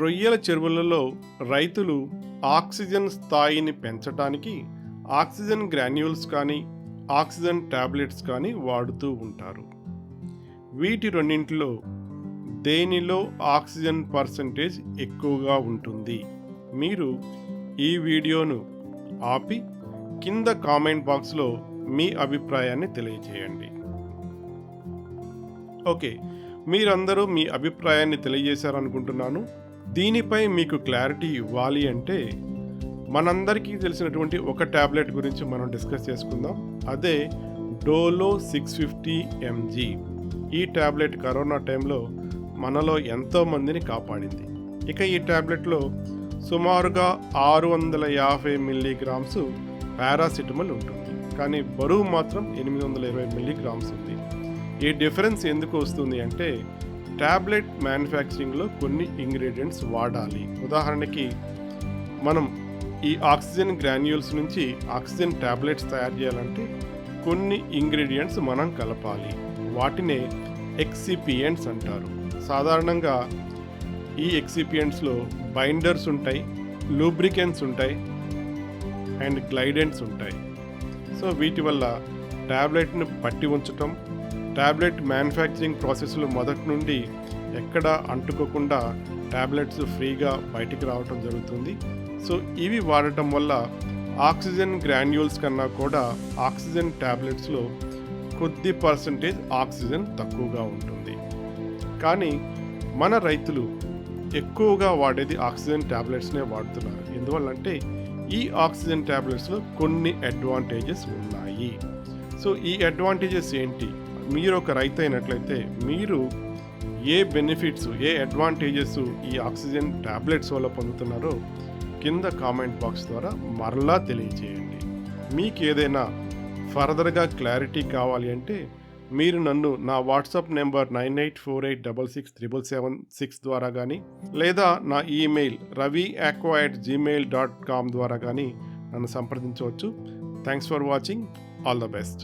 రొయ్యల చెరువులలో రైతులు ఆక్సిజన్ స్థాయిని పెంచడానికి ఆక్సిజన్ గ్రాన్యూల్స్ కానీ ఆక్సిజన్ టాబ్లెట్స్ కానీ వాడుతూ ఉంటారు. వీటి రెండింటిలో దేనిలో ఆక్సిజన్ పర్సంటేజ్ ఎక్కువగా ఉంటుంది? మీరు ఈ వీడియోను ఆపి కింద కామెంట్ బాక్స్లో మీ అభిప్రాయాన్ని తెలియజేయండి. ఓకే, మీరందరూ మీ అభిప్రాయాన్ని తెలియజేశారనుకుంటున్నాను. దీనిపై మీకు క్లారిటీ ఇవ్వాలి అంటే మనందరికీ తెలిసినటువంటి ఒక ట్యాబ్లెట్ గురించి మనం డిస్కస్ చేసుకుందాం. అదే డోలో 650 mg. ఈ ట్యాబ్లెట్ కరోనా టైంలో మనలో ఎంతోమందిని కాపాడింది. ఇక ఈ ట్యాబ్లెట్లో సుమారుగా 650 మిల్లీగ్రామ్స్ పారాసిటమాల్ ఉంటుంది, కానీ బరువు మాత్రం 820 మిల్లీగ్రామ్స్ ఉంది. ఈ డిఫరెన్స్ ఎందుకు వస్తుంది అంటే ట్యాబ్లెట్ మ్యానుఫ్యాక్చరింగ్లో కొన్ని ఇంగ్రీడియంట్స్ వాడాలి. ఉదాహరణకి మనం ఈ ఆక్సిజన్ గ్రాన్యూల్స్ నుంచి ఆక్సిజన్ ట్యాబ్లెట్స్ తయారు చేయాలంటే కొన్ని ఇంగ్రీడియంట్స్ మనం కలపాలి. వాటినే ఎక్సిపియంట్స్ అంటారు. సాధారణంగా ఈ ఎక్సిపియంట్స్లో బైండర్స్ ఉంటాయి, లూబ్రికెంట్స్ ఉంటాయి అండ్ గ్లైడెంట్స్ ఉంటాయి. సో వీటి వల్ల ట్యాబ్లెట్ను పట్టి ఉంచటం, ట్యాబ్లెట్ మ్యానుఫ్యాక్చరింగ్ ప్రాసెస్లో మొదటి నుండి ఎక్కడ అంటుకోకుండా ట్యాబ్లెట్స్ ఫ్రీగా బయటికి రావటం జరుగుతుంది. సో ఇవి వాడటం వల్ల ఆక్సిజన్ గ్రాన్యూల్స్ కన్నా కూడా ఆక్సిజన్ ట్యాబ్లెట్స్లో కొద్ది పర్సంటేజ్ ఆక్సిజన్ తక్కువగా ఉంటుంది. కానీ మన రైతులు ఎక్కువగా వాడేది ఆక్సిజన్ ట్యాబ్లెట్స్నే వాడుతున్నారు. ఎందువల్లంటే ఈ ఆక్సిజన్ ట్యాబ్లెట్స్లో కొన్ని అడ్వాంటేజెస్ ఉన్నాయి. సో ఈ అడ్వాంటేజెస్ ఏంటి? మీరు ఒక రైతు అయినట్లయితే మీరు ఏ బెనిఫిట్స్, ఏ అడ్వాంటేజెస్ ఈ ఆక్సిజన్ ట్యాబ్లెట్స్ వల్ల పొందుతున్నారో కింద కామెంట్ బాక్స్ ద్వారా మరలా తెలియజేయండి. మీకు ఏదైనా ఫర్దర్గా క్లారిటీ కావాలి అంటే మీరు నన్ను నా వాట్సాప్ నెంబర్ 9848667776 ద్వారా కానీ లేదా నా ఈమెయిల్ ravi@gmail.com ద్వారా కానీ నన్ను సంప్రదించవచ్చు. Thanks for watching. All the best.